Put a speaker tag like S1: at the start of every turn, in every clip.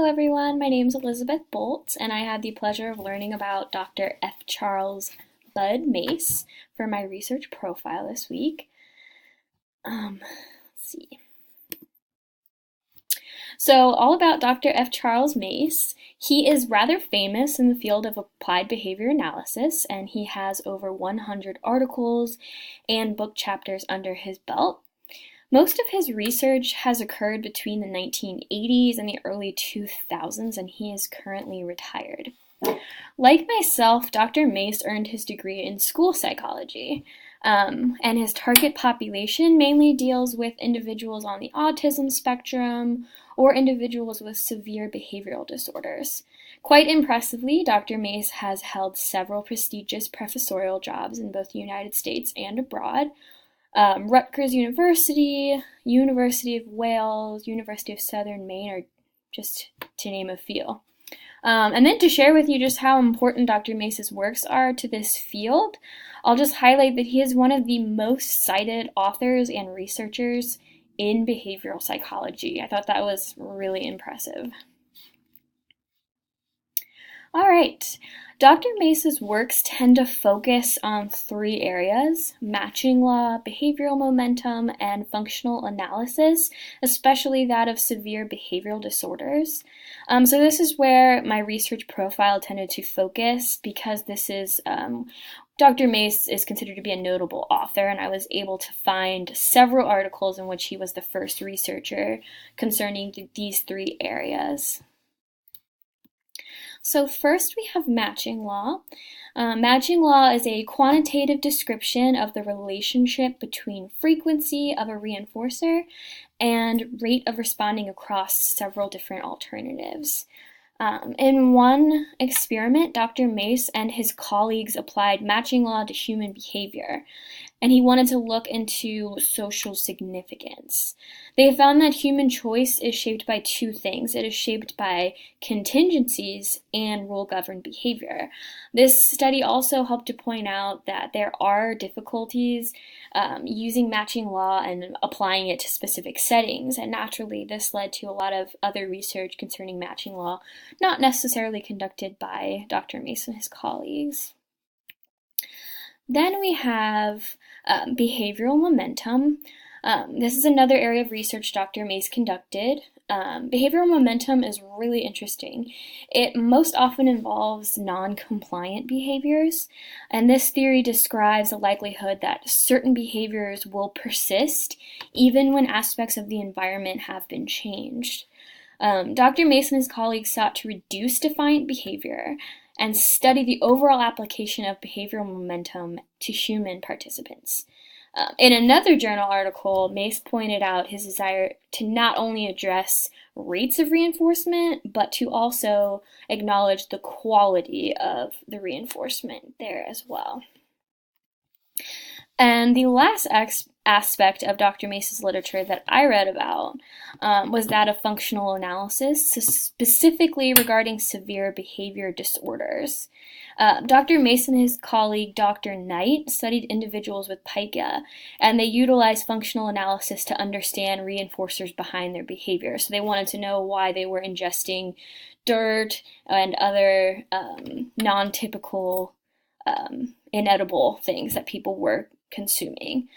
S1: Hello everyone, my name is Elizabeth Bolt, and I had the pleasure of learning about Dr. F.Charles Bud Mace for my research profile this week. Let's see. So, all about Dr. F.Charles Mace. He is rather famous in the field of applied behavior analysis, and he has over 100 articles and book chapters under his belt. Most of his research has occurred between the 1980s and the early 2000s, and he is currently retired. Like myself, Dr. Mace earned his degree in school psychology, and his target population mainly deals with individuals on the autism spectrum or individuals with severe behavioral disorders. Quite impressively, Dr. Mace has held several prestigious professorial jobs in both the United States and abroad. Rutgers University, University of Wales, University of Southern Maine, are just to name a few. And then to share with you just how important Dr. Mace's works are to this field, I'll just highlight that he is one of the most cited authors and researchers in behavioral psychology. I thought that was really impressive. All right. Dr. Mace's works tend to focus on three areas: matching law, behavioral momentum, and functional analysis, especially that of severe behavioral disorders. So this is where my research profile tended to focus because this is Dr. Mace is considered to be a notable author, and I was able to find several articles in which he was the first researcher concerning these three areas. So first we have matching law. Matching law is a quantitative description of the relationship between frequency of a reinforcer and rate of responding across several different alternatives. In one experiment, Dr. Mace and his colleagues applied matching law to human behavior, and he wanted to look into social significance. They found that human choice is shaped by two things. It is shaped by contingencies and rule-governed behavior. This study also helped to point out that there are difficulties using matching law and applying it to specific settings, and naturally this led to a lot of other research concerning matching law, not necessarily conducted by Dr. Mace and his colleagues. Then we have behavioral momentum. This is another area of research Dr. Mace conducted. Behavioral momentum is really interesting. It most often involves non-compliant behaviors, and this theory describes the likelihood that certain behaviors will persist even when aspects of the environment have been changed. Dr. Mace and his colleagues sought to reduce defiant behavior and study the overall application of behavioral momentum to human participants. In another journal article, Mace pointed out his desire to not only address rates of reinforcement, but to also acknowledge the quality of the reinforcement there as well. And the last aspect of Dr. Mace's literature that I read about was that of functional analysis, specifically regarding severe behavior disorders. Dr. Mace and his colleague Dr. Knight studied individuals with pica, and they utilized functional analysis to understand reinforcers behind their behavior. So they wanted to know why they were ingesting dirt and other non-typical inedible things that people were consuming.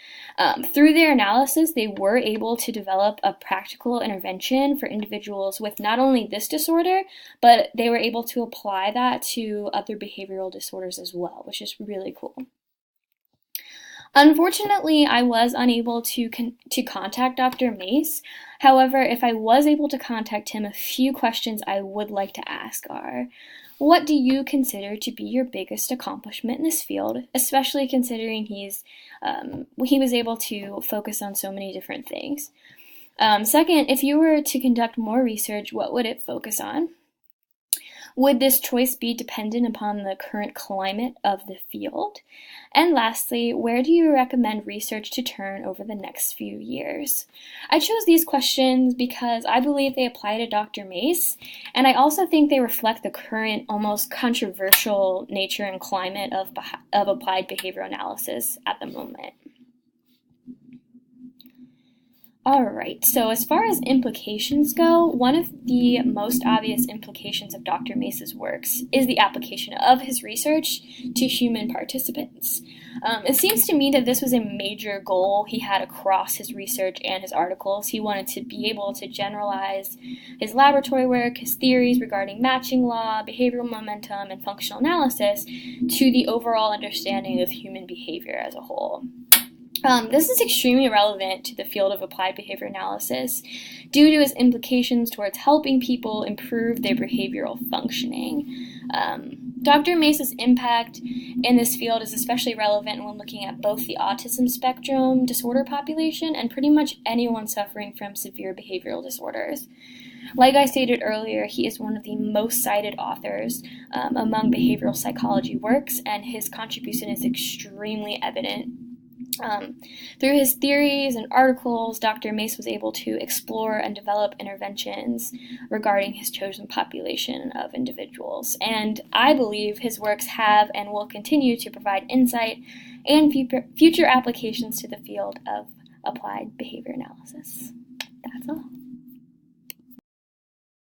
S1: Through their analysis, they were able to develop a practical intervention for individuals with not only this disorder, but they were able to apply that to other behavioral disorders as well, which is really cool. Unfortunately, I was unable to contact Dr. Mace. However, if I was able to contact him, a few questions I would like to ask are: what do you consider to be your biggest accomplishment in this field, especially considering he was able to focus on so many different things? Second, if you were to conduct more research, what would it focus on? Would this choice be dependent upon the current climate of the field? And lastly, where do you recommend research to turn over the next few years? I chose these questions because I believe they apply to Dr. Mace, and I also think they reflect the current, almost controversial nature and climate of applied behavioral analysis at the moment. All right, so as far as implications go, one of the most obvious implications of Dr. Mace's works is the application of his research to human participants. It seems to me that this was a major goal he had across his research and his articles. He wanted to be able to generalize his laboratory work, his theories regarding matching law, behavioral momentum, and functional analysis to the overall understanding of human behavior as a whole. This is extremely relevant to the field of applied behavior analysis due to its implications towards helping people improve their behavioral functioning. Dr. Mace's impact in this field is especially relevant when looking at both the autism spectrum disorder population and pretty much anyone suffering from severe behavioral disorders. Like I stated earlier, he is one of the most cited authors among behavioral psychology works, and his contribution is extremely evident. Through his theories and articles, Dr. Mace was able to explore and develop interventions regarding his chosen population of individuals. And I believe his works have and will continue to provide insight and future applications to the field of applied behavior analysis. That's all.